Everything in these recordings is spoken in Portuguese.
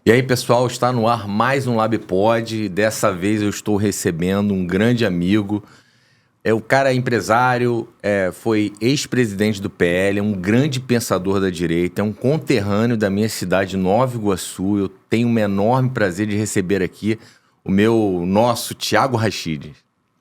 E aí, pessoal, está no ar mais um LabPod. Dessa vez eu estou recebendo um grande amigo. O cara é empresário, foi ex-presidente do PL, é um grande pensador da direita, é um conterrâneo da minha cidade, Nova Iguaçu. Eu tenho um enorme prazer de receber aqui o nosso Thiago Rachid.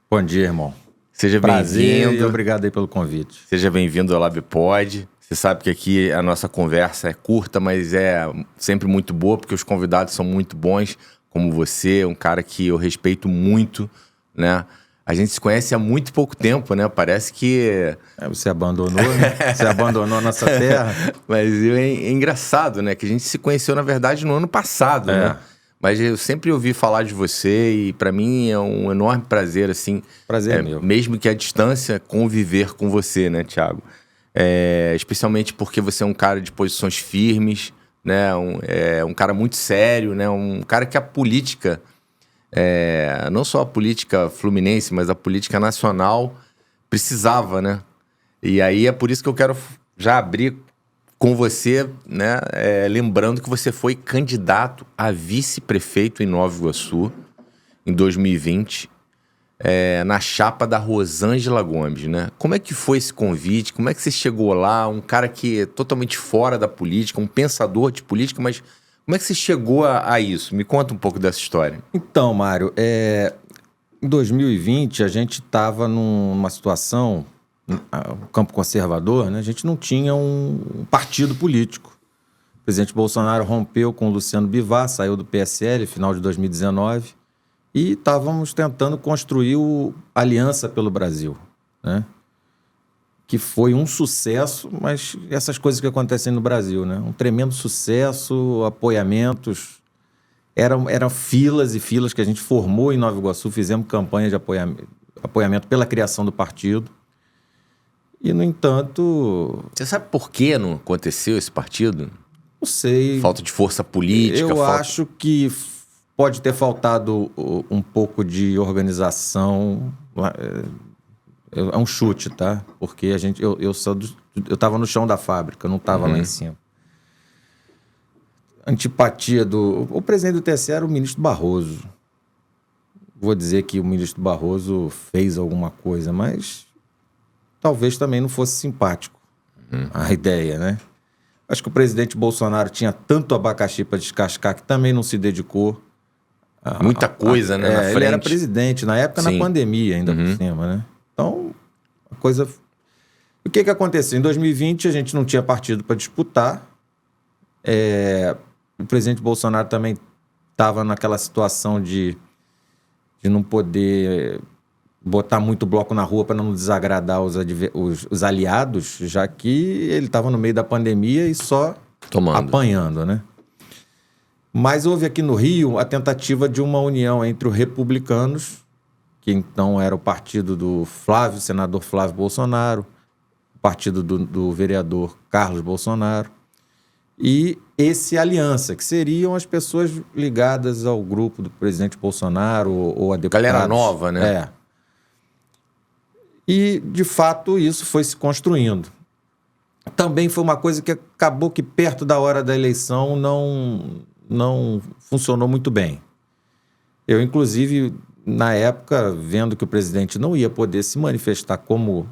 Bom dia, irmão. Seja bem-vindo. E obrigado aí pelo convite. Seja bem-vindo ao LabPod. Você sabe que aqui a nossa conversa é curta, mas é sempre muito boa, porque os convidados são muito bons, como você, um cara que eu respeito muito, né? A gente se conhece há muito pouco tempo, né? Parece que... Você abandonou, né? Você abandonou a nossa terra. Mas é engraçado, né? Que a gente se conheceu, na verdade, no ano passado, né? Mas eu sempre ouvi falar de você e para mim é um enorme prazer, assim... Prazer meu. Mesmo que à distância, conviver com você, né, Thiago? Especialmente porque você é um cara de posições firmes, né? Um cara muito sério, né? Um cara que a política, não só a política fluminense, mas a política nacional precisava, né? E aí é por isso que eu quero já abrir com você, né? Lembrando que você foi candidato a vice-prefeito em Nova Iguaçu em 2020. Na chapa da Rosângela Gomes, né? Como é que foi esse convite? Como é que você chegou lá? Um cara que é totalmente fora da política, um pensador de política, mas como é que você chegou a isso? Me conta um pouco dessa história. Então, Mário, em 2020 a gente estava numa situação, o campo conservador, né? A gente não tinha um partido político. O presidente Bolsonaro rompeu com o Luciano Bivar, saiu do PSL, final de 2019. E estávamos tentando construir a Aliança pelo Brasil, né? Que foi um sucesso, mas essas coisas que acontecem no Brasil, né? Um tremendo sucesso, apoiamentos, eram filas e filas que a gente formou em Nova Iguaçu, fizemos campanha de apoiamento pela criação do partido. E, no entanto... Você sabe por que não aconteceu esse partido? Não sei. Falta de força política? Eu acho que... Pode ter faltado um pouco de organização, é um chute, tá? Porque eu estava no chão da fábrica, eu não estava lá em cima. Antipatia o presidente do TSE era o ministro Barroso. Vou dizer que o ministro Barroso fez alguma coisa, mas talvez também não fosse simpático a ideia, né? Acho que o presidente Bolsonaro tinha tanto abacaxi para descascar que também não se dedicou. Muita coisa, né, na frente. Ele era presidente, na época, Sim. Na pandemia ainda por cima, né? Então, a coisa... O que aconteceu? Em 2020, a gente não tinha partido para disputar. O presidente Bolsonaro também estava naquela situação de não poder botar muito bloco na rua para não desagradar os aliados, já que ele estava no meio da pandemia e só apanhando, né? Mas houve aqui no Rio a tentativa de uma união entre os republicanos, que então era o partido do senador Flávio Bolsonaro, o partido do vereador Carlos Bolsonaro, e esse aliança, que seriam as pessoas ligadas ao grupo do presidente Bolsonaro ou a deputados. Galera nova, né? E, de fato, isso foi se construindo. Também foi uma coisa que acabou que perto da hora da eleição não funcionou muito bem. Eu, inclusive, na época, vendo que o presidente não ia poder se manifestar como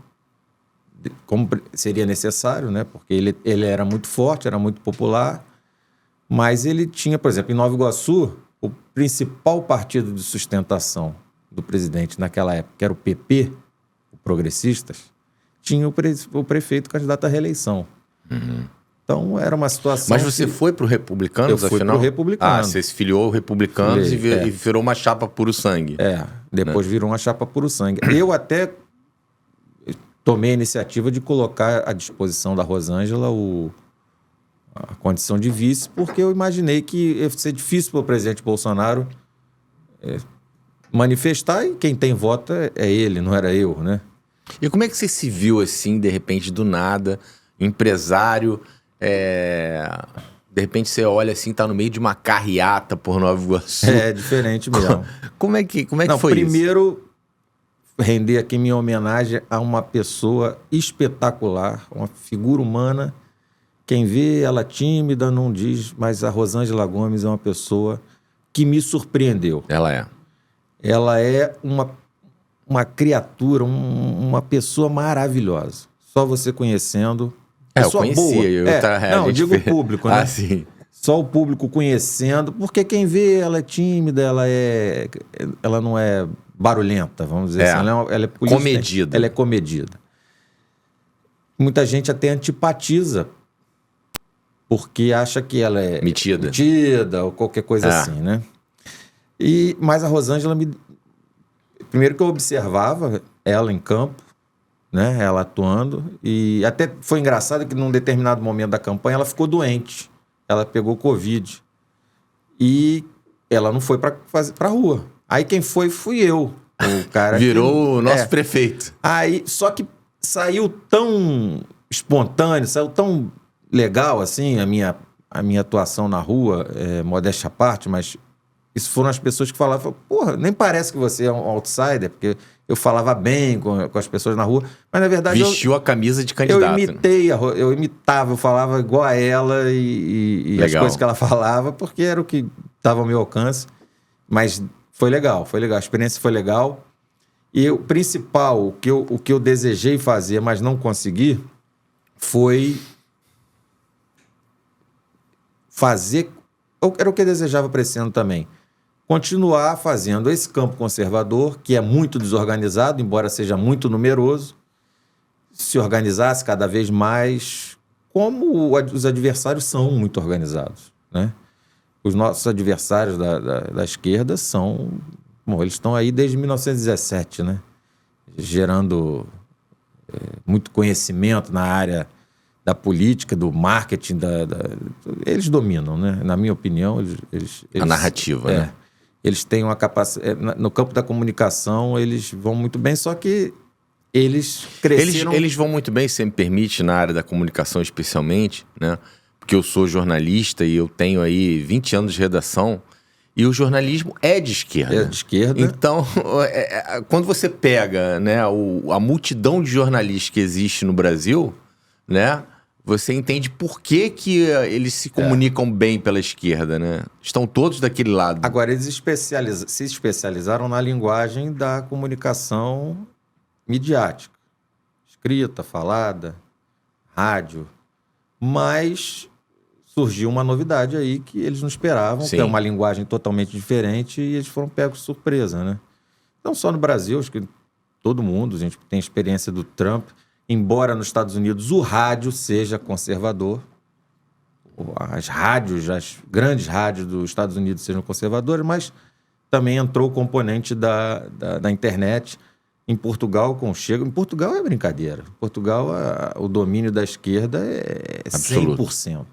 seria necessário, né? Porque ele era muito forte, era muito popular, mas ele tinha, por exemplo, em Nova Iguaçu, o principal partido de sustentação do presidente naquela época, que era o PP, o Progressistas, tinha o prefeito candidato à reeleição. Então, era uma situação... Mas você foi pro Republicanos, afinal? Eu fui pro Republicanos. Você se filiou ao Republicanos e virou uma chapa puro sangue. Depois virou uma chapa puro sangue. Eu até tomei a iniciativa de colocar à disposição da Rosângela a condição de vice, porque eu imaginei que ia ser difícil para o presidente Bolsonaro manifestar, e quem tem voto é ele, não era eu, né? E como é que você se viu assim, de repente, do nada, empresário... De repente você olha assim, tá no meio de uma carreata por Nova Iguaçu. É diferente mesmo. Como é que foi primeiro, render aqui minha homenagem a uma pessoa espetacular, uma figura humana Quem vê ela tímida não diz, mas a Rosângela Gomes é uma pessoa que me surpreendeu. Ela é. Ela é uma criatura, uma pessoa maravilhosa. Só você conhecendo. Eu Pessoa conhecia. boa. Não, digo o público, né? Ah, sim. Só o público conhecendo, porque quem vê ela é tímida, ela não é barulhenta, vamos dizer assim. Ela é comedida. Ela é comedida. Muita gente até antipatiza, porque acha que ela é metida ou qualquer coisa assim, né? Mas a Rosângela primeiro que eu observava ela em campo, né? Ela atuando, e até foi engraçado que num determinado momento da campanha ela ficou doente. Ela pegou Covid e ela não foi para rua. Aí quem fui eu, o cara virou o nosso prefeito. Aí só que saiu tão espontâneo, saiu tão legal assim a minha atuação na rua, modéstia à parte, mas isso foram as pessoas que falavam, porra, nem parece que você é um outsider, porque eu falava bem com as pessoas na rua, mas na verdade... Vestiu a camisa de candidato. Eu falava igual a ela e as coisas que ela falava, porque era o que estava ao meu alcance, mas foi legal, a experiência foi legal. E o principal, o que eu desejei fazer, mas não consegui, foi fazer... Era o que eu desejava para esse ano também. Continuar fazendo esse campo conservador, que é muito desorganizado, embora seja muito numeroso, se organizasse cada vez mais, como os adversários são muito organizados, né? Os nossos adversários da esquerda são... Bom, eles estão aí desde 1917, né? Gerando muito conhecimento na área da política, do marketing, eles dominam, né? Na minha opinião, eles a narrativa, né? Eles têm uma capacidade... No campo da comunicação, eles vão muito bem, só que eles cresceram... Eles vão muito bem, se me permite, na área da comunicação especialmente, né? Porque eu sou jornalista e eu tenho aí 20 anos de redação, e o jornalismo é de esquerda. É de esquerda. Então, quando você pega, né, a multidão de jornalistas que existe no Brasil, né, você entende por que eles se comunicam bem pela esquerda, né? Estão todos daquele lado. Agora, eles se especializaram na linguagem da comunicação midiática. Escrita, falada, rádio. Mas surgiu uma novidade aí que eles não esperavam, que é uma linguagem totalmente diferente, e eles foram pegos de surpresa, né? Não só no Brasil, acho que todo mundo, a gente tem experiência do Trump, embora nos Estados Unidos o rádio seja conservador, as grandes rádios dos Estados Unidos sejam conservadoras, mas também entrou o componente da internet. Em Portugal, em Portugal é brincadeira. Em Portugal, o domínio da esquerda é 100%.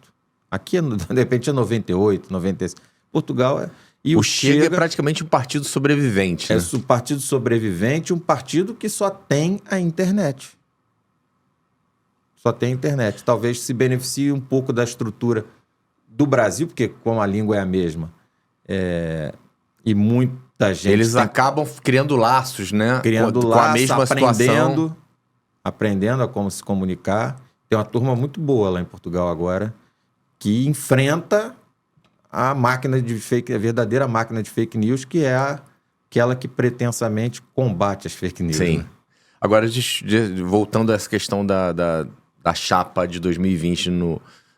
Aqui, de repente, é 98%, 95%. Portugal é... E o Chega é praticamente um partido sobrevivente. É um partido sobrevivente, um partido que só tem a internet. Só tem a internet. Talvez se beneficie um pouco da estrutura do Brasil, porque como a língua é a mesma, e muita gente... Eles acabam criando laços, né? Criando laços, com a mesma situação. Aprendendo a como se comunicar. Tem uma turma muito boa lá em Portugal agora, que enfrenta a máquina de a verdadeira máquina de fake news, que é aquela que pretensamente combate as fake news. Sim. Né? Agora, voltando a essa questão da chapa de 2020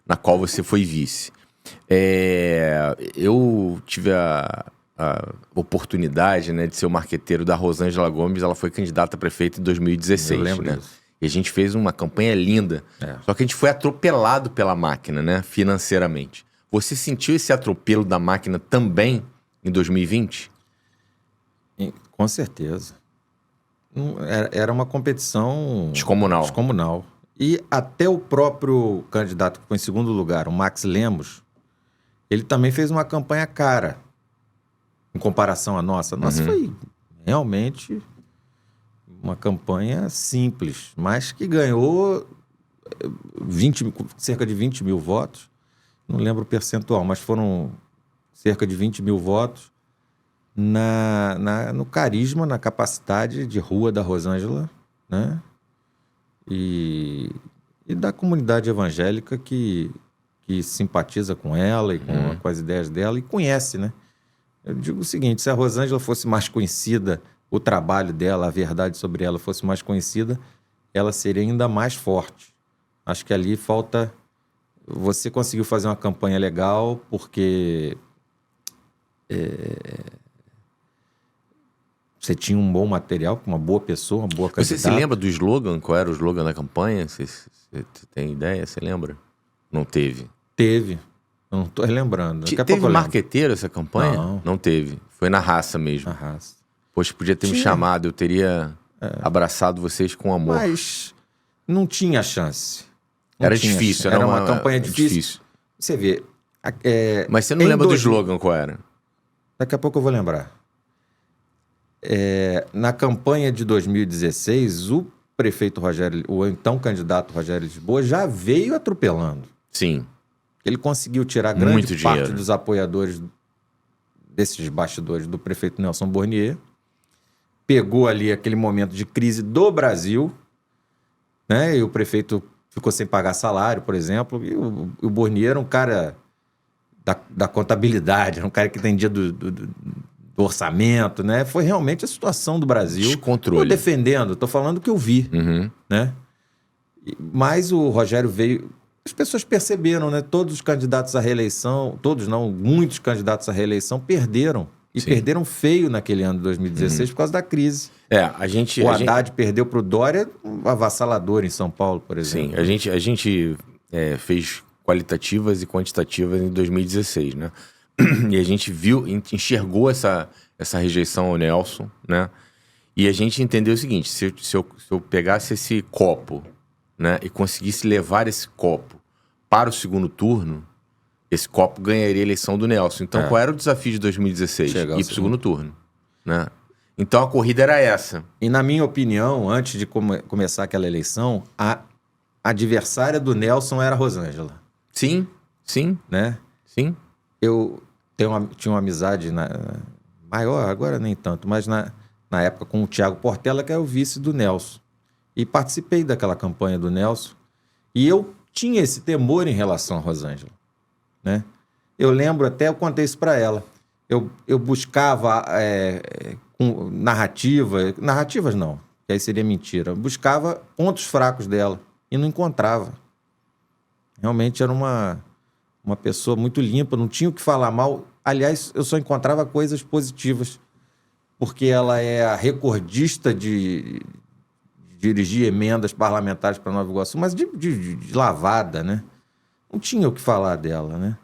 na qual você foi vice. Eu tive a oportunidade, né, de ser o marqueteiro da Rosângela Gomes. Ela foi candidata a prefeita em 2016. Eu lembro, né? Disso. E a gente fez uma campanha linda. Só que a gente foi atropelado pela máquina, né, financeiramente. Você sentiu esse atropelo da máquina também em 2020? Com certeza. Era uma competição... Descomunal. E até o próprio candidato que foi em segundo lugar, o Max Lemos, ele também fez uma campanha cara em comparação à nossa. A nossa foi realmente uma campanha simples, mas que ganhou cerca de 20 mil votos. Não lembro o percentual, mas foram cerca de 20 mil votos no carisma, na capacidade de rua da Rosângela, né? E e da comunidade evangélica que simpatiza com ela e com as ideias dela e conhece, né? Eu digo o seguinte, se a Rosângela fosse mais conhecida, o trabalho dela, a verdade sobre ela fosse mais conhecida, ela seria ainda mais forte. Acho que ali falta... Você conseguiu fazer uma campanha legal porque você tinha um bom material, uma boa pessoa, uma boa candidata. Você se lembra do slogan? Qual era o slogan da campanha? Você tem ideia? Você lembra? Não teve? Teve. Eu não estou relembrando. Teve marqueteiro essa campanha? Não teve. Foi na raça mesmo. Na raça. Poxa, podia ter me chamado. Eu teria abraçado vocês com amor. Mas não tinha chance. Era difícil. Era uma campanha difícil. Você vê... Mas você não lembra do slogan qual era? Daqui a pouco eu vou lembrar. Na campanha de 2016, o prefeito Rogério, o então candidato Rogério Lisboa, já veio atropelando. Sim. Ele conseguiu tirar grande parte dos apoiadores desses bastidores do prefeito Nelson Bornier, pegou ali aquele momento de crise do Brasil, né? E o prefeito ficou sem pagar salário, por exemplo, e o Bornier era um cara da contabilidade, era um cara que entendia do orçamento, né? Foi realmente a situação do Brasil. Descontrole. Estou defendendo, estou falando o que eu vi, né? Mas o Rogério veio... As pessoas perceberam, né? Todos os candidatos à reeleição, todos não, muitos candidatos à reeleição perderam. E perderam feio naquele ano de 2016 por causa da crise. O Haddad perdeu para o Dória, um avassalador em São Paulo, por exemplo. Sim, a gente fez qualitativas e quantitativas em 2016, né? E a gente enxergou essa rejeição ao Nelson, né? E a gente entendeu o seguinte, se eu pegasse esse copo, né, e conseguisse levar esse copo para o segundo turno, esse copo ganharia a eleição do Nelson. Então, qual era o desafio de 2016? Ir para o segundo turno, né? Então, a corrida era essa. E, na minha opinião, antes de começar aquela eleição, a adversária do Nelson era a Rosângela. Sim. Né? Sim. Eu tinha uma amizade maior, agora nem tanto, mas na época com o Thiago Portela, que é o vice do Nelson. E participei daquela campanha do Nelson. E eu tinha esse temor em relação a Rosângela, né? Eu lembro até, eu contei isso para ela. Eu buscava narrativas não, que aí seria mentira. Eu buscava pontos fracos dela e não encontrava. Realmente era uma pessoa muito limpa, não tinha o que falar mal. Aliás, eu só encontrava coisas positivas, porque ela é a recordista de dirigir emendas parlamentares para Nova Iguaçu, mas de lavada, né? Não tinha o que falar dela, né?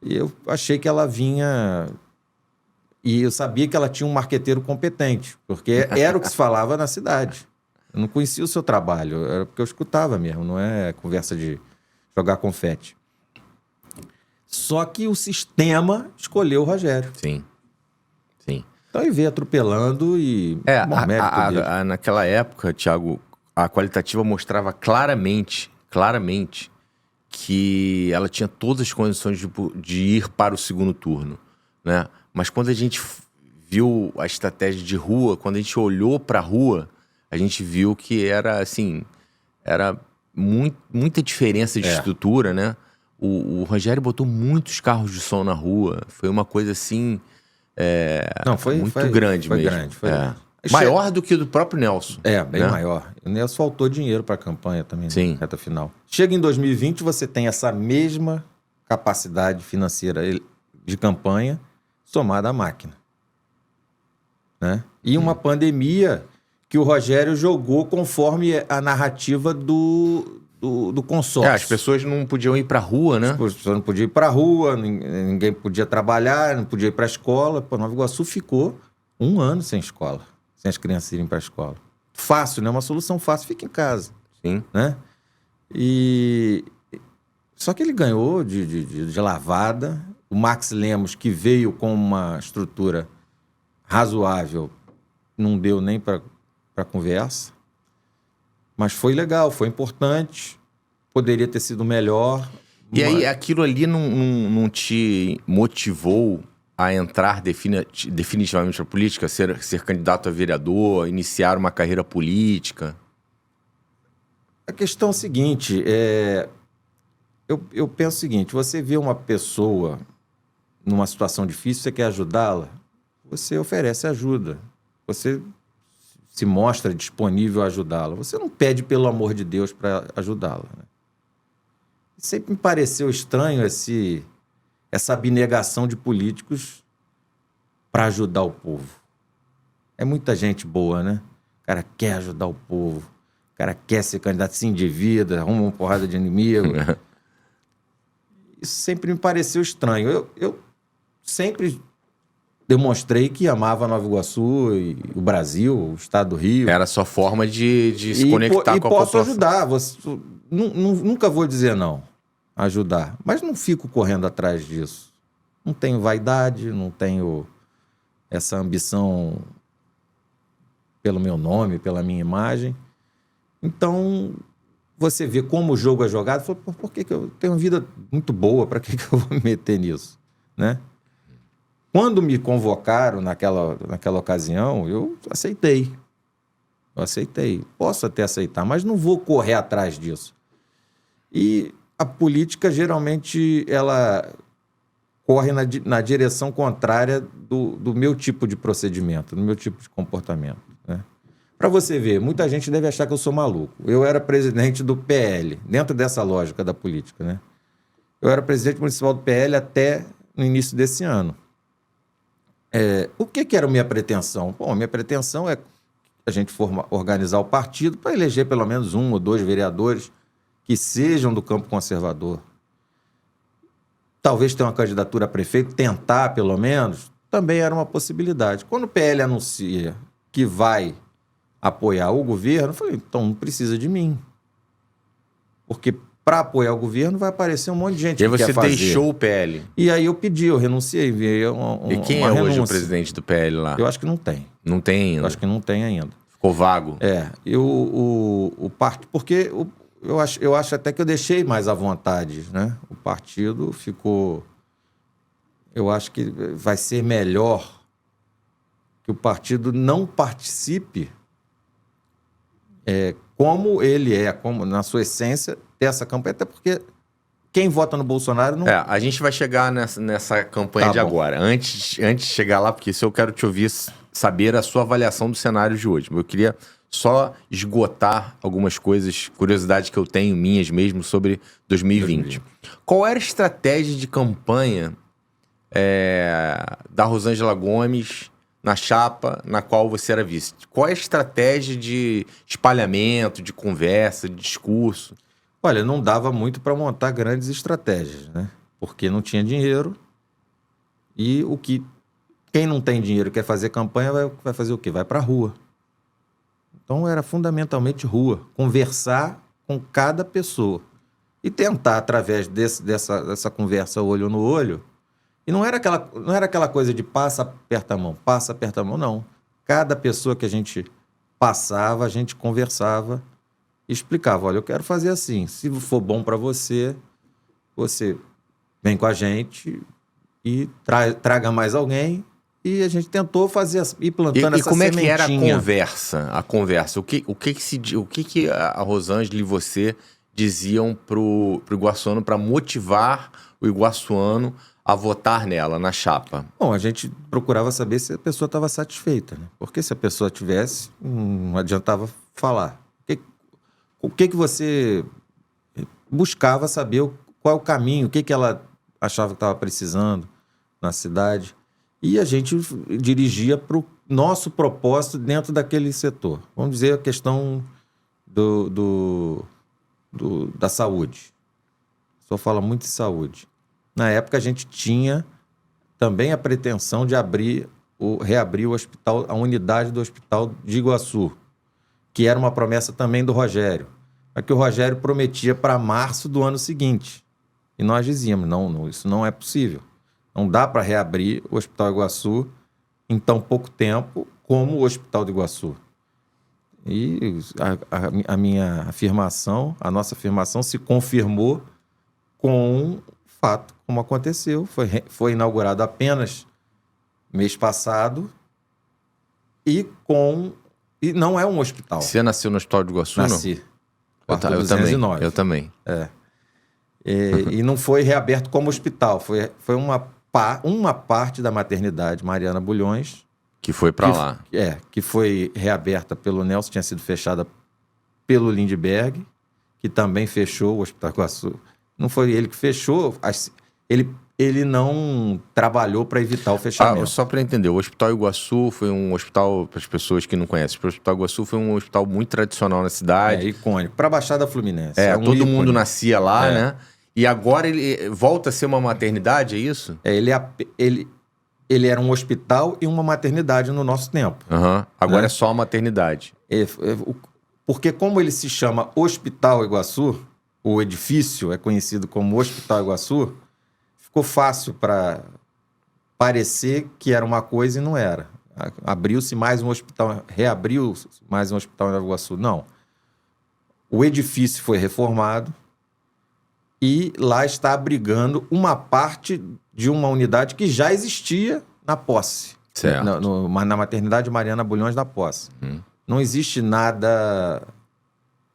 E eu achei que ela vinha... E eu sabia que ela tinha um marqueteiro competente, porque era o que se falava na cidade. Eu não conhecia o seu trabalho, era porque eu escutava mesmo, não é conversa de jogar confete. Só que o sistema escolheu o Rogério. Sim. Então ele veio atropelando e... Naquela época, Thiago, a qualitativa mostrava claramente que ela tinha todas as condições de ir para o segundo turno, né? Mas quando a gente viu a estratégia de rua, quando a gente olhou para a rua, a gente viu que era muita diferença de estrutura, né? O Rogério botou muitos carros de som na rua, foi uma coisa assim... muito grande mesmo. Foi grande. Maior do que o do próprio Nelson. Bem maior. O Nelson faltou dinheiro para a campanha também, na reta final. Chega em 2020, você tem essa mesma capacidade financeira de campanha somada à máquina, né? E uma pandemia que o Rogério jogou conforme a narrativa do consórcio. As pessoas não podiam ir para a rua, né? As pessoas não podiam ir para a rua, ninguém podia trabalhar, não podia ir para a escola. Nova Iguaçu ficou 1 ano sem escola, sem as crianças irem para a escola. Fácil, né? Uma solução fácil, fica em casa. Sim. Né? Só que ele ganhou de lavada. O Max Lemos, que veio com uma estrutura razoável, não deu nem para conversa. Mas foi legal, foi importante, poderia ter sido melhor. E aí, aquilo ali não te motivou a entrar definitivamente na política, ser candidato a vereador, iniciar uma carreira política? A questão é a seguinte, eu penso o seguinte, você vê uma pessoa numa situação difícil, você quer ajudá-la, você oferece ajuda, você se mostra disponível a ajudá-la. Você não pede pelo amor de Deus para ajudá-la, né? Sempre me pareceu estranho essa abnegação de políticos para ajudar o povo. É muita gente boa, né? O cara quer ajudar o povo, o cara quer ser candidato, se endivida, arruma uma porrada de inimigo. Isso sempre me pareceu estranho. Eu sempre demonstrei que amava Nova Iguaçu e o Brasil, o estado do Rio. Era a sua forma de se conectar com a população. E posso ajudar. Nunca vou dizer não. Ajudar. Mas não fico correndo atrás disso. Não tenho vaidade, não tenho essa ambição pelo meu nome, pela minha imagem. Então, você vê como o jogo é jogado, fala, por que eu tenho uma vida muito boa, para que eu vou me meter nisso? Né? Quando me convocaram naquela ocasião, eu aceitei. Posso até aceitar, mas não vou correr atrás disso. E a política, geralmente, ela corre na direção contrária do meu tipo de procedimento, do meu tipo de comportamento, né? Para você ver, muita gente deve achar que eu sou maluco. Eu era presidente do PL, dentro dessa lógica da política, né? Eu era presidente municipal do PL até no início desse ano. O que era a minha pretensão? Bom, a minha pretensão é a gente organizar o partido para eleger pelo menos 1 ou 2 vereadores que sejam do campo conservador. Talvez ter uma candidatura a prefeito, tentar pelo menos, também era uma possibilidade. Quando o PL anuncia que vai apoiar o governo, eu falei, então não precisa de mim. Porque para apoiar o governo vai aparecer um monte de gente que quer fazer. E aí você deixou o PL? E aí eu pedi, eu renunciei, enviei E quem é hoje o presidente do PL lá? Eu acho que não tem. Não tem ainda? Eu acho que não tem ainda. Ficou vago? Porque eu acho até que eu deixei mais à vontade, né? O partido ficou... Eu acho que vai ser melhor que o partido não participe como ele como na sua essência, dessa campanha, até porque quem vota no Bolsonaro não... A gente vai chegar nessa campanha de agora. Antes de chegar lá, porque isso eu quero te ouvir, saber a sua avaliação do cenário de hoje. Eu queria só esgotar algumas coisas, curiosidades que eu tenho minhas mesmo sobre 2020. Qual era a estratégia de campanha da Rosângela Gomes na chapa na qual você era vice? Qual é a estratégia de espalhamento, de conversa, de discurso? Olha, não dava muito para montar grandes estratégias, né? Porque não tinha dinheiro e quem não tem dinheiro e quer fazer campanha vai fazer o quê? Vai para a rua. Então era fundamentalmente rua, conversar com cada pessoa e tentar, através dessa conversa olho no olho. E não era aquela coisa de passa, aperta a mão, não. Cada pessoa que a gente passava, a gente conversava e explicava, olha, eu quero fazer assim, se for bom para você, você vem com a gente e traga mais alguém. E a gente tentou ir plantando essa sementinha. E como é que era a conversa? O que a Rosângela e você diziam pro iguaçuano para motivar o iguaçuano a votar nela, na chapa? Bom, a gente procurava saber se a pessoa estava satisfeita, né? Porque se a pessoa tivesse, não adiantava falar. O que você buscava saber, qual é o caminho, o que ela achava que estava precisando na cidade. E a gente dirigia para o nosso propósito dentro daquele setor. Vamos dizer a questão da saúde. Só fala muito de saúde. Na época, a gente tinha também a pretensão de reabrir o hospital, a unidade do Hospital de Iguaçu, que era uma promessa também do Rogério, mas que o Rogério prometia para março do ano seguinte. E nós dizíamos, não, isso não é possível. Não dá para reabrir o Hospital Iguaçu em tão pouco tempo como o Hospital de Iguaçu. E a minha afirmação, a nossa afirmação se confirmou com o fato, como aconteceu. Foi inaugurado apenas mês passado e não é um hospital. Você nasceu no Hospital de Iguaçu, Nasci. não? Quarto 209. Eu também. E não foi reaberto como hospital. Foi uma parte da maternidade Mariana Bulhões. Que foi para lá. Que foi reaberta pelo Nelson, tinha sido fechada pelo Lindbergh, que também fechou o Hospital Iguaçu. Não foi ele que fechou, ele não trabalhou para evitar o fechamento. Só para entender, o Hospital Iguaçu foi um hospital, para as pessoas que não conhecem, o Hospital Iguaçu foi um hospital muito tradicional na cidade. Icônico. Para a Baixada Fluminense. Todo mundo nascia lá, né? E agora ele volta a ser uma maternidade, é isso? Ele era um hospital e uma maternidade no nosso tempo. Agora é só a maternidade. Porque como ele se chama Hospital Iguaçu, o edifício é conhecido como Hospital Iguaçu, ficou fácil para parecer que era uma coisa e não era. Abriu-se mais um hospital, reabriu mais um hospital em Nova Iguaçu. Não. O edifício foi reformado e lá está abrigando uma parte de uma unidade que já existia na posse. Certo. Na maternidade Mariana Bulhões da posse. Não existe nada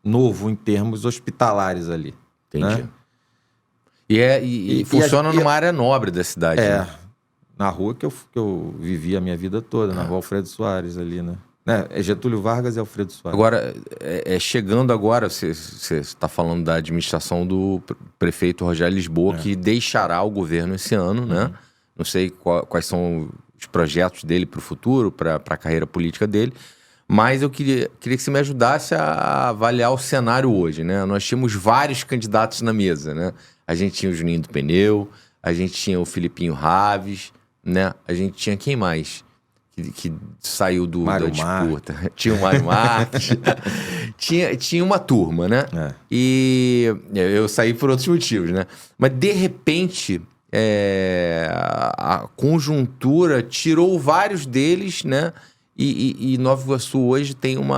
novo em termos hospitalares ali. Entendi. Né? E funciona numa área nobre da cidade. Né? Na rua que eu vivi a minha vida toda, na rua Alfredo Soares ali, né? É Getúlio Vargas e Alfredo Soares. Agora, chegando agora, você está falando da administração do prefeito Rogério Lisboa, que deixará o governo esse ano, né? Não sei quais são os projetos dele para o futuro, para a carreira política dele, mas eu queria que você me ajudasse a avaliar o cenário hoje, né? Nós tínhamos vários candidatos na mesa, né? A gente tinha o Juninho do Pneu, a gente tinha o Filipinho Raves, né? A gente tinha quem mais? Que saiu da disputa. Tinha o Mário Marques. tinha uma turma, né? E eu saí por outros motivos, né? Mas, de repente, a conjuntura tirou vários deles, né? E Nova Iguaçu hoje tem um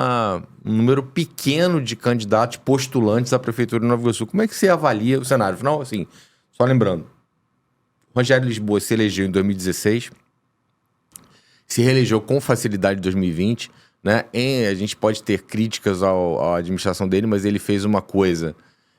número pequeno de candidatos postulantes à Prefeitura de Nova Iguaçu. Como é que você avalia o cenário? Afinal, assim, só lembrando, Rogério Lisboa se elegeu em 2016, se reelegeu com facilidade em 2020, né? A gente pode ter críticas à administração dele, mas ele fez uma coisa.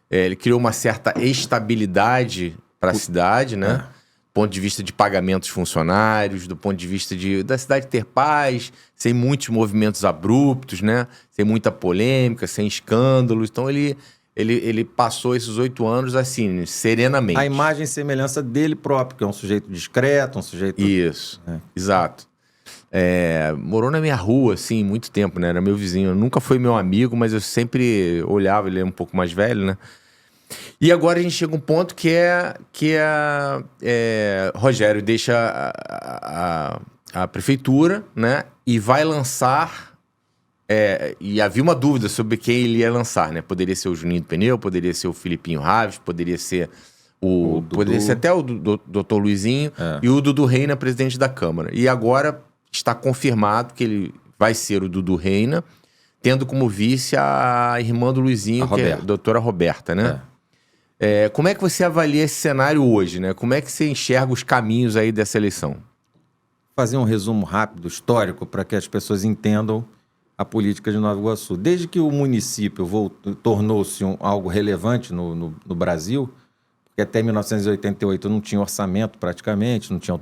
Ele criou uma certa estabilidade para a cidade, né? Do ponto de vista de pagamentos funcionários, do ponto de vista da cidade ter paz, sem muitos movimentos abruptos, né? Sem muita polêmica, sem escândalos. Então, ele passou esses 8 anos assim, serenamente. A imagem e semelhança dele próprio, que é um sujeito discreto, um sujeito... Isso, exato. Morou na minha rua, assim, muito tempo, né? Era meu vizinho. Nunca foi meu amigo, mas eu sempre olhava, ele é um pouco mais velho, né? E agora a gente chega a um ponto que Rogério deixa a prefeitura, né? E vai lançar... e havia uma dúvida sobre quem ele ia lançar, né? Poderia ser o Juninho do Pneu, poderia ser o Filipinho Raves, poderia ser poderia ser até o doutor Luizinho e o Dudu Reina, presidente da Câmara. E agora está confirmado que ele vai ser o Dudu Reina, tendo como vice a irmã do Luizinho, que é a doutora Roberta, né? Como é que você avalia esse cenário hoje, né? Como é que você enxerga os caminhos aí dessa eleição? Fazer um resumo rápido, histórico, para que as pessoas entendam a política de Nova Iguaçu. Desde que o município tornou-se algo relevante no Brasil, porque até 1988 não tinha orçamento praticamente, não tinha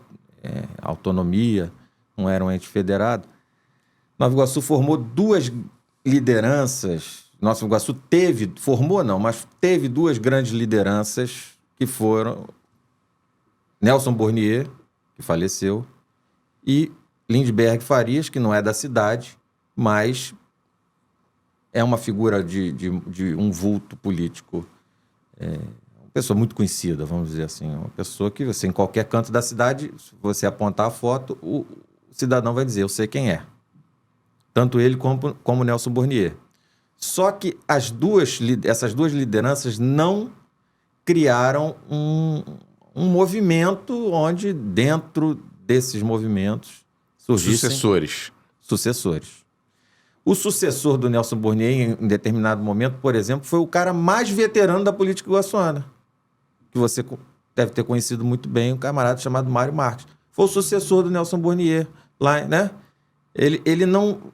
autonomia, não era um ente federado. Nova Iguaçu formou 2 lideranças. Nova Iguaçu teve 2 grandes lideranças que foram Nelson Bornier, que faleceu, e Lindbergh Farias, que não é da cidade, mas é uma figura de um vulto político. Uma pessoa muito conhecida, vamos dizer assim. Uma pessoa que você, em qualquer canto da cidade, se você apontar a foto, o cidadão vai dizer, eu sei quem é. Tanto ele como Nelson Bornier. Só que essas duas lideranças não criaram um movimento onde, dentro desses movimentos, surgissem... Sucessores. O sucessor do Nelson Bornier, em determinado momento, por exemplo, foi o cara mais veterano da política iguaçuana, que você deve ter conhecido muito bem, um camarada chamado Mário Marques. Foi o sucessor do Nelson Bornier, lá, né? Ele não...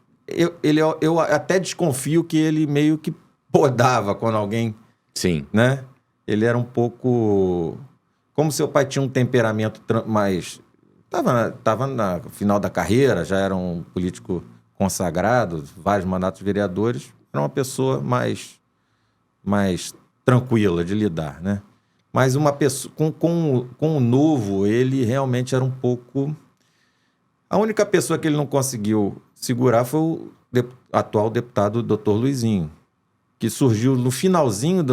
Eu até desconfio que ele meio que podava quando alguém, Sim. né? Ele era um pouco... Como seu pai tinha um temperamento mais... Tava na final da carreira, já era um político consagrado, vários mandatos de vereadores, era uma pessoa mais tranquila de lidar, né? Mas uma pessoa com o novo, ele realmente era um pouco... A única pessoa que ele não conseguiu segurar foi o atual deputado Dr. Luizinho, que surgiu no finalzinho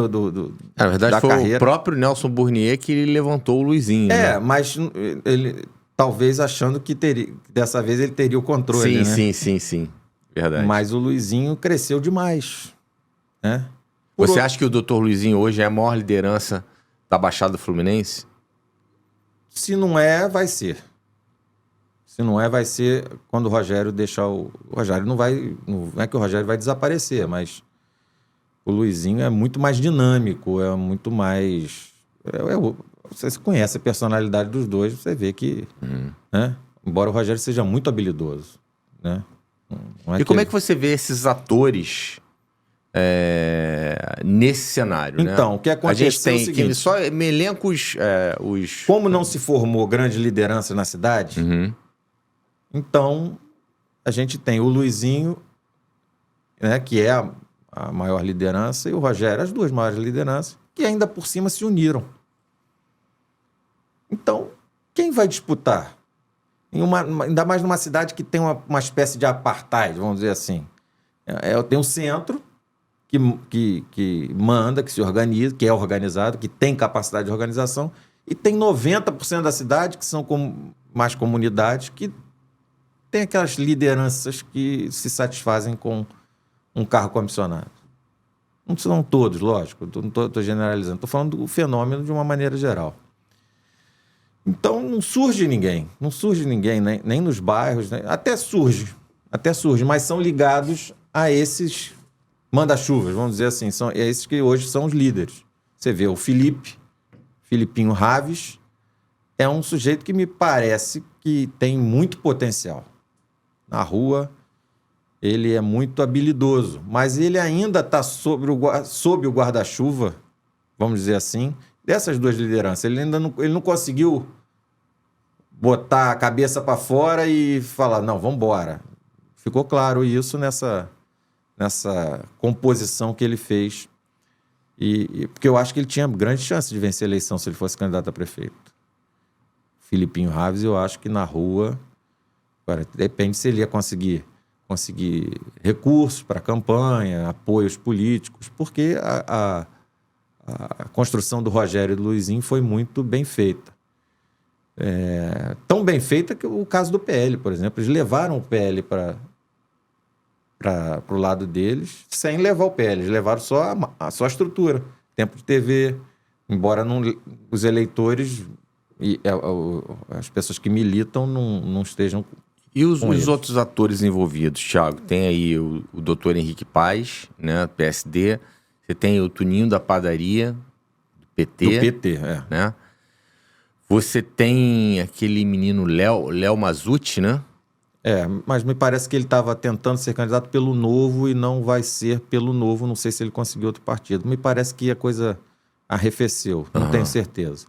Na verdade, da foi carreira. o próprio Nelson Burnier que levantou o Luizinho, né? Mas ele talvez achando que dessa vez ele teria o controle, né? Sim. Verdade. Mas o Luizinho cresceu demais, né? Você acha que o Dr. Luizinho hoje é a maior liderança da Baixada Fluminense? Se não é, vai ser. Se não é, vai ser quando o Rogério deixar o... O Rogério não vai... Não é que o Rogério vai desaparecer, mas o Luizinho é muito mais dinâmico, é muito mais... Você conhece a personalidade dos dois, você vê que... Né? Embora o Rogério seja muito habilidoso, né? E como é que você vê esses atores nesse cenário, né? Então, o que aconteceu a gente tem é o seguinte... só me elenca os... Como não se formou grande liderança na cidade, então a gente tem o Luizinho, né, que é a maior liderança, e o Rogério, as duas maiores lideranças, que ainda por cima se uniram. Então, quem vai disputar? Ainda mais numa cidade que tem uma espécie de apartheid, vamos dizer assim. Tem um centro que manda, que se organiza, que é organizado, que tem capacidade de organização, e tem 90% da cidade, que são mais comunidades, que tem aquelas lideranças que se satisfazem com um cargo comissionado. Não são todos, lógico, não estou generalizando, estou falando do fenômeno de uma maneira geral. Então não surge ninguém, nem nos bairros, né? Até surge, mas são ligados a esses manda-chuvas, vamos dizer assim, são esses que hoje são os líderes. Você vê o Filipinho Raves, é um sujeito que me parece que tem muito potencial. Na rua, ele é muito habilidoso, mas ele ainda está sob o guarda-chuva, vamos dizer assim, dessas duas lideranças. Ele não conseguiu botar a cabeça para fora e falar, não, vamos embora. Ficou claro isso nessa composição que ele fez. Porque eu acho que ele tinha grande chance de vencer a eleição se ele fosse candidato a prefeito. Filipinho Raves, eu acho que na rua... Agora, depende se ele ia conseguir recursos para a campanha, apoios políticos, porque a construção do Rogério e do Luizinho foi muito bem feita. Tão bem feita que o caso do PL, por exemplo, eles levaram o PL para o lado deles sem levar o PL, eles levaram só a estrutura, tempo de TV, embora os eleitores e as pessoas que militam não estejam. E os outros atores envolvidos, Thiago? Tem aí o doutor Henrique Paz, né, PSD. Você tem o Tuninho da Padaria, do PT. Do PT, né? Você tem aquele menino Léo Mazzucci, né? Mas me parece que ele estava tentando ser candidato pelo Novo e não vai ser pelo Novo. Não sei se ele conseguiu outro partido. Me parece que a coisa arrefeceu, não tenho certeza.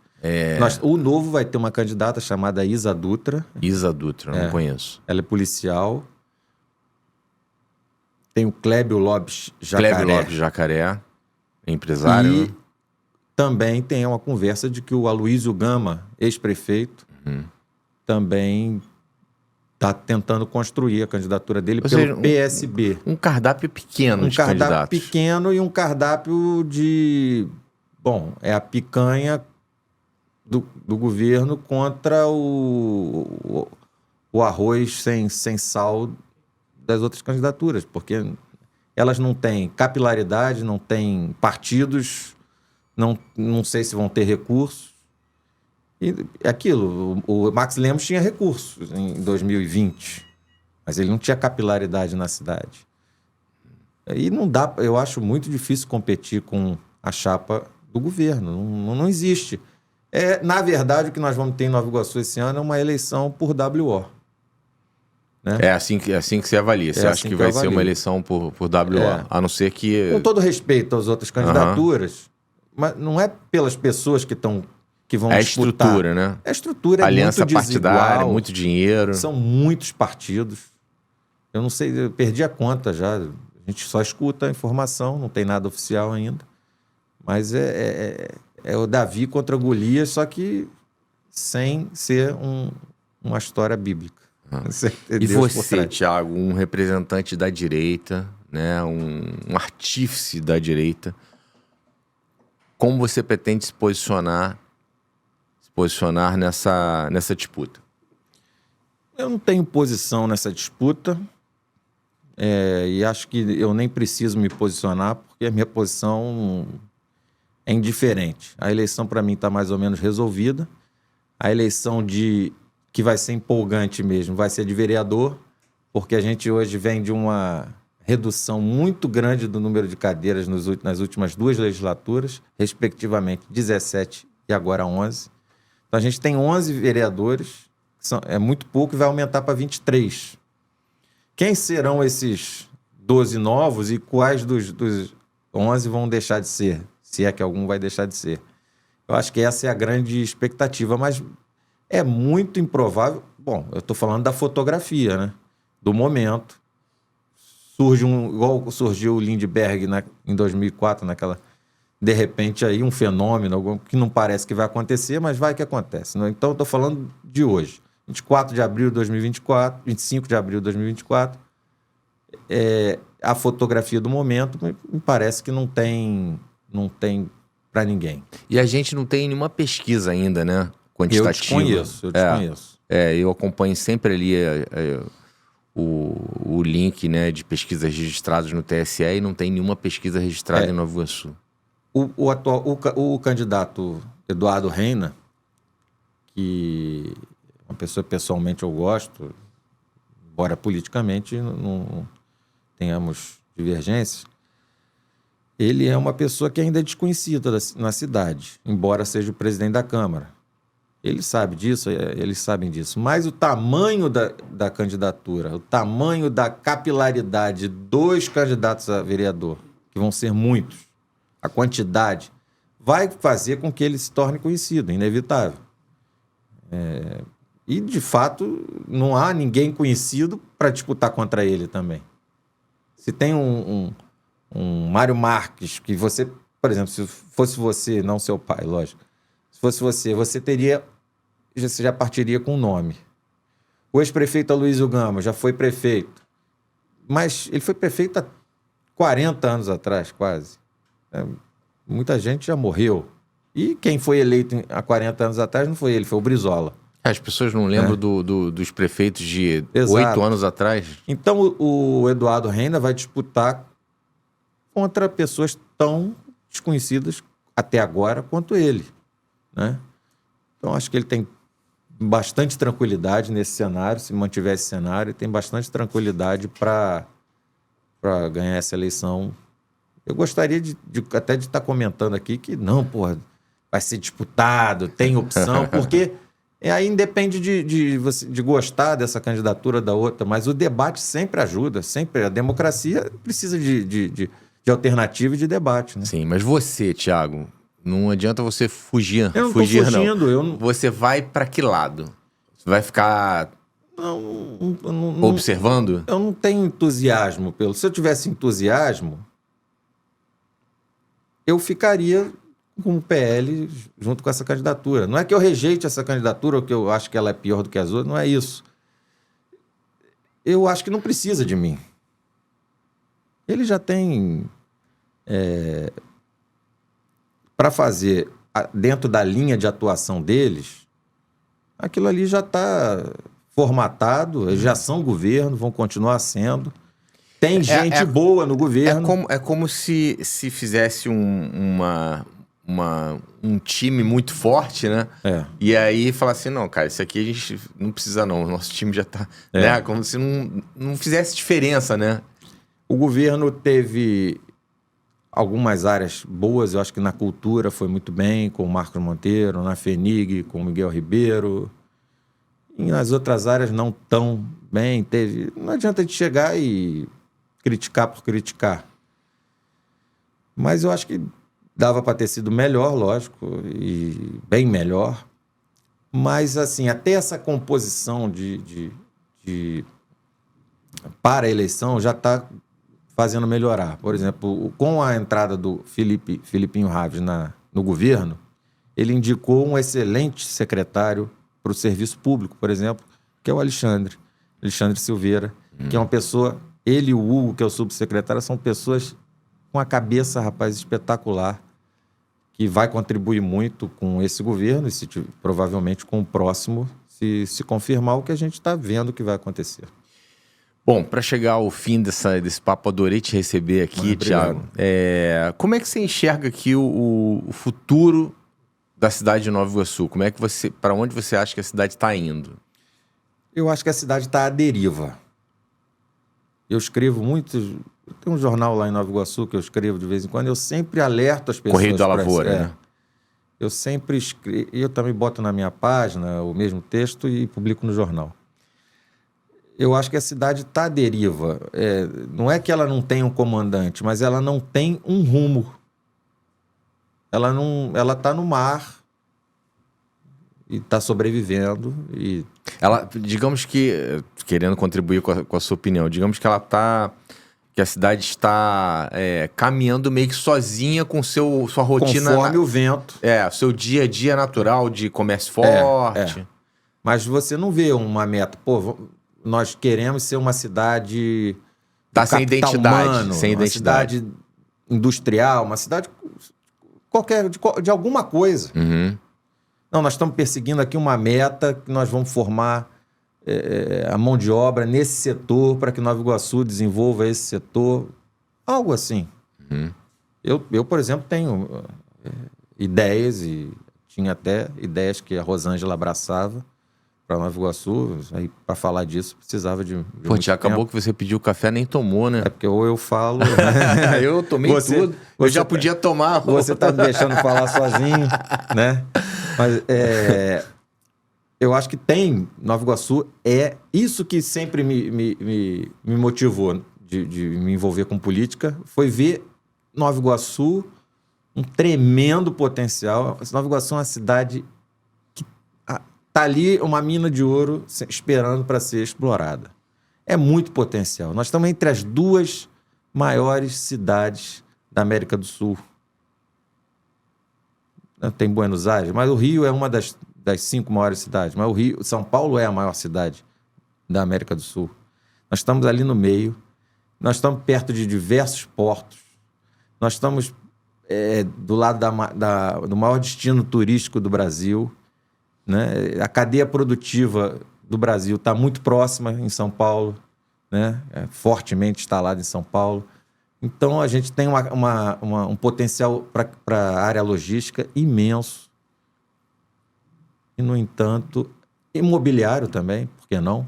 O Novo vai ter uma candidata chamada Isa Dutra. Isa Dutra, não conheço. Ela é policial. Tem o Clébio Lopes Jacaré, empresário. E né? também tem uma conversa de que o Aloysio Gama, ex-prefeito, também está tentando construir a candidatura dele pelo PSB. Um cardápio pequeno de candidatos. Um cardápio pequeno e um cardápio de... Bom, é a picanha do governo contra o arroz sem sal das outras candidaturas, porque elas não têm capilaridade, não têm partidos, não sei se vão ter recursos. E aquilo, o Max Lemos tinha recursos em 2020, mas ele não tinha capilaridade na cidade. E não dá, eu acho muito difícil competir com a chapa do governo, não existe. Na verdade, o que nós vamos ter em Nova Iguaçu esse ano é uma eleição por WO. né? É assim que você avalia. Você acha assim que que eu vai ser uma avalio. eleição por WO? A não ser que... Com todo respeito às outras candidaturas, mas não é pelas pessoas que vão É a disputar. estrutura, né? A estrutura é Aliança muito partidária, desigual. muito dinheiro. São muitos partidos. Eu não sei, eu perdi a conta já. A gente só escuta a informação, não tem nada oficial ainda. Mas é o Davi contra Golias, só que sem ser uma história bíblica. E você, Thiago, um representante da direita, né? Um artífice da direita, como você pretende se posicionar nessa disputa? Eu não tenho posição nessa disputa e acho que eu nem preciso me posicionar porque a minha posição é indiferente. A eleição, para mim, está mais ou menos resolvida. A eleição que vai ser empolgante mesmo vai ser de vereador, porque a gente hoje vem de uma redução muito grande do número de cadeiras nas últimas 2 legislaturas, respectivamente 17 e agora 11. Então a gente tem 11 vereadores, é muito pouco, e vai aumentar para 23. Quem serão esses 12 novos e quais dos 11 vão deixar de ser? Se é que algum vai deixar de ser. Eu acho que essa é a grande expectativa, mas é muito improvável. Bom, eu estou falando da fotografia, né? Do momento. Igual surgiu o Lindbergh em 2004, de repente aí um fenômeno que não parece que vai acontecer, mas vai que acontece, né? Então eu estou falando de hoje, 24 de abril de 2024, 25 de abril de 2024, a fotografia do momento me parece que não tem para ninguém. E a gente não tem nenhuma pesquisa ainda, né? Quantitativa. Eu desconheço. Eu acompanho sempre ali o link, né, de pesquisas registradas no TSE e não tem nenhuma pesquisa registrada em Nova Iguaçu. O candidato Eduardo Reina, que é uma pessoa que pessoalmente eu gosto, embora politicamente não tenhamos divergências, ele é uma pessoa que ainda é desconhecida na cidade, embora seja o presidente da Câmara. Ele sabe disso, eles sabem disso. Mas o tamanho da candidatura, o tamanho da capilaridade dos candidatos a vereador, que vão ser muitos, a quantidade, vai fazer com que ele se torne conhecido, inevitável. E, de fato, não há ninguém conhecido para disputar contra ele também. Se tem um Mário Marques, que você, por exemplo, se fosse você, não seu pai, lógico, se fosse você já partiria com um nome. O ex-prefeito Aloysio Gama já foi prefeito, mas ele foi prefeito há 40 anos atrás, quase. Muita gente já morreu. E quem foi eleito há 40 anos atrás não foi ele, foi o Brizola. As pessoas não lembram dos prefeitos de 8 anos atrás? Então o Eduardo Reina vai disputar contra pessoas tão desconhecidas até agora quanto ele, né? Então acho que ele tem bastante tranquilidade nesse cenário, se mantiver esse cenário, tem bastante tranquilidade para ganhar essa eleição. Eu gostaria até de estar comentando aqui que não, porra, vai ser disputado, tem opção, porque aí independe de gostar dessa candidatura da outra, mas o debate sempre ajuda, sempre. A democracia precisa de alternativa e de debate, né? Sim, mas você, Thiago, não adianta você fugir. Eu não estou fugindo. Você vai para que lado? Você vai ficar observando? Eu não tenho entusiasmo pelo... Se eu tivesse entusiasmo, eu ficaria com o PL junto com essa candidatura. Não é que eu rejeite essa candidatura ou que eu acho que ela é pior do que as outras, não é isso. Eu acho que não precisa de mim. Ele já tem... para fazer dentro da linha de atuação deles, aquilo ali já está formatado, eles já são governo, vão continuar sendo. Tem gente boa no governo. É como se fizesse um time muito forte, né? E aí falar assim, não, cara, isso aqui a gente não precisa não, o nosso time já tá... Né? Como se não fizesse diferença, né? O governo teve algumas áreas boas, eu acho que na cultura foi muito bem, com o Marcos Monteiro, na FENIG, com o Miguel Ribeiro. e nas outras áreas não tão bem. Não adianta a gente chegar e criticar por criticar. Mas eu acho que dava para ter sido melhor, lógico, e bem melhor. Mas, assim, até essa composição para a eleição já está fazendo melhorar. Por exemplo, com a entrada do Filipinho Raves no governo, ele indicou um excelente secretário para o serviço público, por exemplo, que é o Alexandre Silveira, que é uma pessoa... Ele e o Hugo, que é o subsecretário, são pessoas com a cabeça, rapaz, espetacular, que vai contribuir muito com esse governo e provavelmente com o próximo, se confirmar o que a gente está vendo que vai acontecer. Bom, para chegar ao fim desse papo, adorei te receber aqui, Thiago. Como é que você enxerga aqui o futuro da cidade de Nova Iguaçu? Para onde você acha que a cidade está indo? Eu acho que a cidade está à deriva. Eu escrevo muito... Tem um jornal lá em Nova Iguaçu que eu escrevo de vez em quando. Eu sempre alerto as pessoas... Correio da Lavoura, né? Eu sempre escrevo... Eu também boto na minha página o mesmo texto e publico no jornal. Eu acho que a cidade está à deriva. Não é que ela não tem um comandante, mas ela não tem um rumo. Ela está no mar e está sobrevivendo. Digamos que, querendo contribuir com a sua opinião, digamos que que a cidade está caminhando meio que sozinha com sua rotina... Conforme o vento. Seu dia a dia natural de comércio forte. Mas você não vê uma meta. Pô, nós queremos ser uma cidade... Tá sem identidade. Humano, uma cidade industrial, uma cidade qualquer, de alguma coisa. Uhum. Não, nós estamos perseguindo aqui uma meta que nós vamos formar a mão de obra nesse setor para que Nova Iguaçu desenvolva esse setor. Algo assim. Uhum. Eu, por exemplo, tenho ideias e tinha até ideias que a Rosângela abraçava para Nova Iguaçu. Aí, para falar disso, precisava de Pô, já acabou que você pediu café, nem tomou, né? É porque ou eu falo... Eu tomei tudo. Eu já podia tomar. Você está me deixando falar sozinho, né? Mas eu acho que Nova Iguaçu isso que sempre me motivou de me envolver com política, foi ver Nova Iguaçu um tremendo potencial. Nova Iguaçu é uma cidade que está ali, uma mina de ouro esperando para ser explorada. É muito potencial. Nós estamos entre as 2 maiores cidades da América do Sul. Tem Buenos Aires, mas o Rio é uma das 5 maiores cidades. Mas São Paulo é a maior cidade da América do Sul. Nós estamos ali no meio, nós estamos perto de diversos portos, nós estamos do lado do maior destino turístico do Brasil, né? A cadeia produtiva do Brasil está muito próxima em São Paulo, né? Fortemente instalada em São Paulo. Então, a gente tem um potencial para a área logística imenso. E, no entanto, imobiliário também, por que não?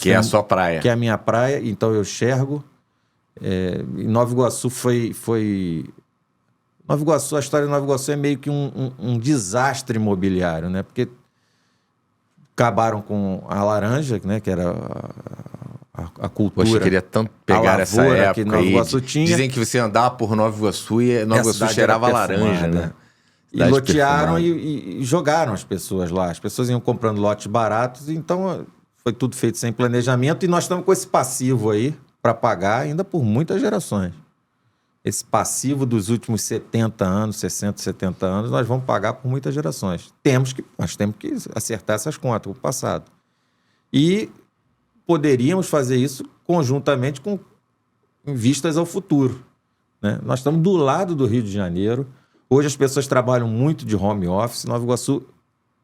Que é a sua praia. Que é a minha praia, então eu enxergo. Em Nova Iguaçu Nova Iguaçu, a história de Nova Iguaçu é meio que um desastre imobiliário, né? Porque acabaram com a laranja, né? Que era a cultura. Poxa, eu queria tanto pegar essa época que Nova Iguaçu tinha. Dizem que você andava por Nova Iguaçu e Nova Iguaçu cheirava laranja, né? E lotearam e jogaram as pessoas lá. As pessoas iam comprando lotes baratos, então foi tudo feito sem planejamento e nós estamos com esse passivo aí para pagar ainda por muitas gerações. Esse passivo dos últimos 70 anos, 60, 70 anos, nós vamos pagar por muitas gerações. Nós temos que acertar essas contas com o passado. E poderíamos fazer isso conjuntamente com vistas ao futuro, né? Nós estamos do lado do Rio de Janeiro. Hoje as pessoas trabalham muito de home office. Nova Iguaçu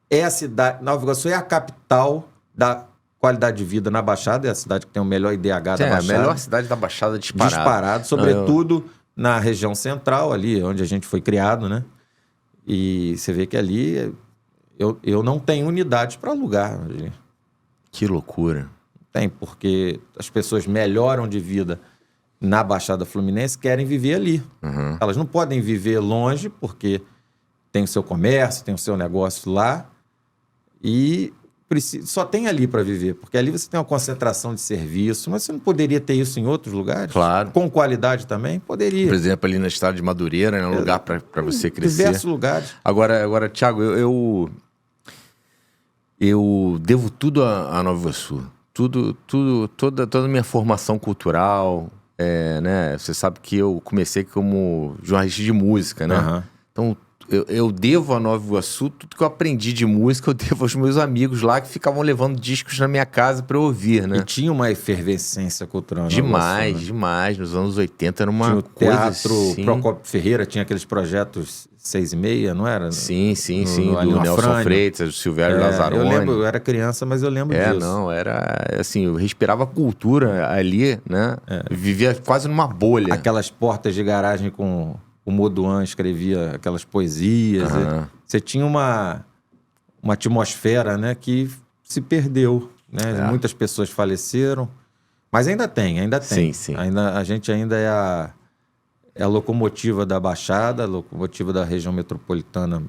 é a cidade. Nova Iguaçu é a capital da qualidade de vida na Baixada. É a cidade que tem o melhor IDH da Baixada. É a melhor cidade da Baixada disparado. Disparado, sobretudo na região central, ali onde a gente foi criado, né? E você vê que ali eu não tenho unidades para alugar. Que loucura. Tem, porque as pessoas melhoram de vida na Baixada Fluminense, querem viver ali. Uhum. Elas não podem viver longe, porque tem o seu comércio, tem o seu negócio lá, e só tem ali para viver, porque ali você tem uma concentração de serviço, mas você não poderia ter isso em outros lugares? Claro. Com qualidade também? Poderia. Por exemplo, ali na estrada de Madureira, né? Um lugar para você crescer. Diversos lugares. Agora, Thiago, eu devo tudo a Nova Iguaçu. Toda a minha formação cultural, né? Você sabe que eu comecei como jornalista de música, né? Uhum. Então, eu devo a Nova Iguaçu tudo que eu aprendi de música, eu devo aos meus amigos lá que ficavam levando discos na minha casa para eu ouvir, né? E tinha uma efervescência cultural. Demais, Iguaçu, né? Demais. Nos anos 80 era uma tinha o coisa teatro assim. Procópio Ferreira, tinha aqueles projetos 6h30, não era? Sim. Ali Do no Nelson Afrânio. Freitas, do Silvério Lazzaroni. Eu lembro, eu era criança, mas eu lembro disso. Não, era assim, eu respirava cultura ali, né? Vivia quase numa bolha. Aquelas portas de garagem com o Moduan escrevia aquelas poesias. Você tinha uma atmosfera, né, que se perdeu, né? Muitas pessoas faleceram, mas ainda tem. Sim. A gente ainda é a locomotiva da Baixada, a locomotiva da região metropolitana,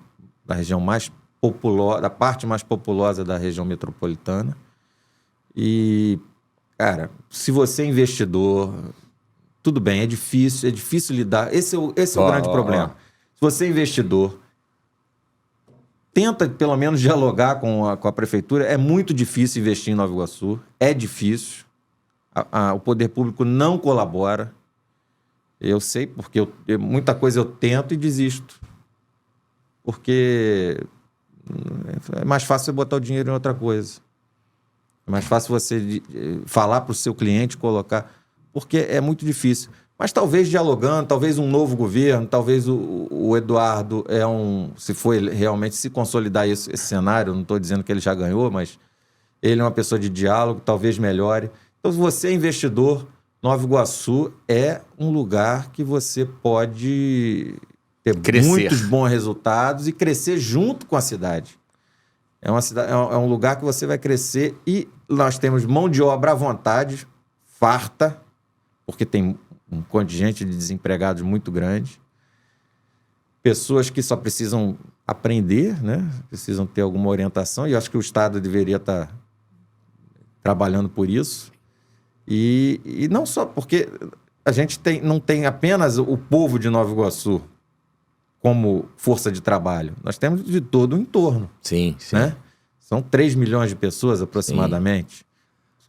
da região mais populosa, da parte mais populosa da região metropolitana. E, cara, se você é investidor, tudo bem, é difícil lidar. Esse é o grande problema. Se você é investidor, tenta pelo menos dialogar com a prefeitura. É muito difícil investir em Nova Iguaçu, é difícil. O poder público não colabora. Eu sei, porque muita coisa eu tento e desisto. Porque é mais fácil você botar o dinheiro em outra coisa. É mais fácil você falar para o seu cliente, colocar... Porque é muito difícil. Mas talvez dialogando, talvez um novo governo, talvez o Eduardo se for realmente se consolidar esse cenário, não estou dizendo que ele já ganhou, mas ele é uma pessoa de diálogo, talvez melhore. Então, se você é investidor, Nova Iguaçu é um lugar que você pode ter muitos bons resultados e crescer junto com a cidade. É um lugar que você vai crescer e nós temos mão de obra à vontade, farta, porque tem um contingente de desempregados muito grande. Pessoas que só precisam aprender, né? Precisam ter alguma orientação, e eu acho que o Estado deveria estar trabalhando por isso. E não só porque a gente não tem apenas o povo de Nova Iguaçu como força de trabalho. Nós temos de todo o entorno. Sim. Né? São 3 milhões de pessoas aproximadamente.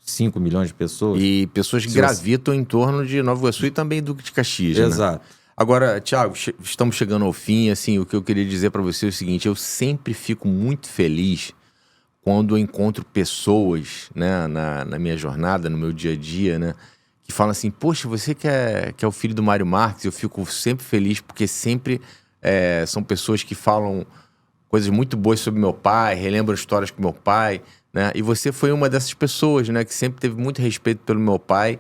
5 milhões de pessoas. E pessoas que gravitam em torno de Nova Iguaçu e também Duque de Caxias. Exato. Né? Agora, Thiago, estamos chegando ao fim. Assim, o que eu queria dizer para você é o seguinte: eu sempre fico muito feliz quando eu encontro pessoas, né, na minha jornada, no meu dia a dia, né, que falam assim: poxa, você que é o filho do Mário Marques. Eu fico sempre feliz porque sempre são pessoas que falam coisas muito boas sobre meu pai, relembram histórias com meu pai, né? E você foi uma dessas pessoas, né, que sempre teve muito respeito pelo meu pai.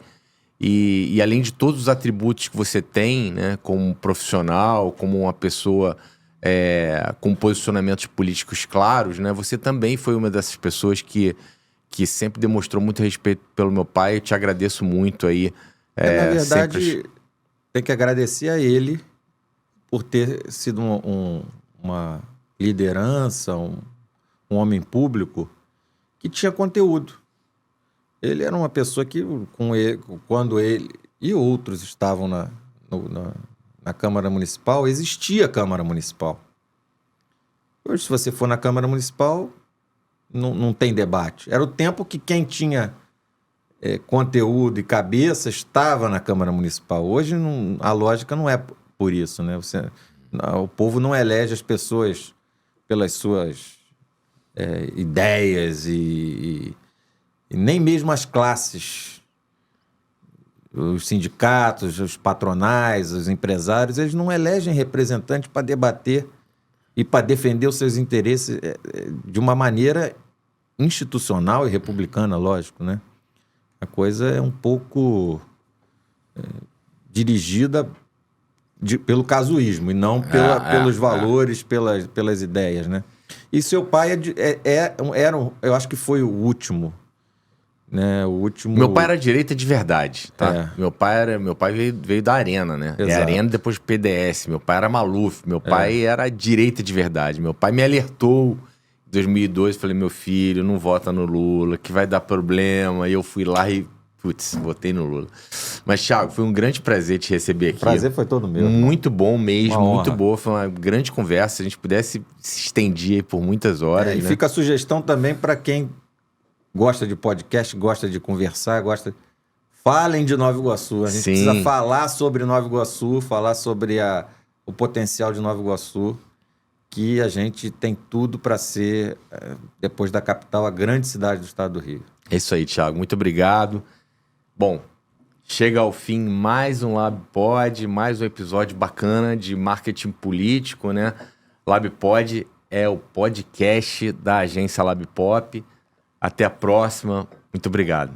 E além de todos os atributos que você tem, né, como profissional, como uma pessoa com posicionamentos políticos claros, né, você também foi uma dessas pessoas que sempre demonstrou muito respeito pelo meu pai. Eu te agradeço muito aí. Na verdade, tem que agradecer a ele por ter sido uma liderança, um homem público que tinha conteúdo. Ele era uma pessoa que, quando ele e outros estavam na Câmara Municipal, existia a Câmara Municipal. Hoje, se você for na Câmara Municipal, não tem debate. Era o tempo que quem tinha conteúdo e cabeça estava na Câmara Municipal. Hoje, a lógica não é por isso, né? O povo não elege as pessoas pelas suas ideias e nem mesmo as classes, os sindicatos, os patronais, os empresários, eles não elegem representantes para debater e para defender os seus interesses de uma maneira institucional e republicana, lógico, né? A coisa é um pouco dirigida pelo casuísmo e não pelos valores, pelas ideias, né? E seu pai eu acho que foi o último, né? Meu pai era direita de verdade, tá? Meu pai veio da Arena, né? Arena depois do PDS. Meu pai era Maluf. Meu pai era direita de verdade. Meu pai me alertou 2002, falei, meu filho, não vota no Lula, que vai dar problema. E eu fui lá e, putz, votei no Lula. Mas, Thiago, foi um grande prazer te receber aqui. O prazer foi todo meu. Muito bom mesmo, Uma muito honra. boa. Foi uma grande conversa. Se a gente pudesse se estender aí por muitas horas. E né? fica a sugestão também para quem gosta de podcast, gosta de conversar, Falem de Nova Iguaçu. A gente Sim. precisa falar sobre Nova Iguaçu, falar sobre o potencial de Nova Iguaçu, que a gente tem tudo para ser, depois da capital, a grande cidade do estado do Rio. É isso aí, Thiago. Muito obrigado. Bom, chega ao fim mais um LabPod, mais um episódio bacana de marketing político, né? LabPod é o podcast da agência LabPop. Até a próxima. Muito obrigado.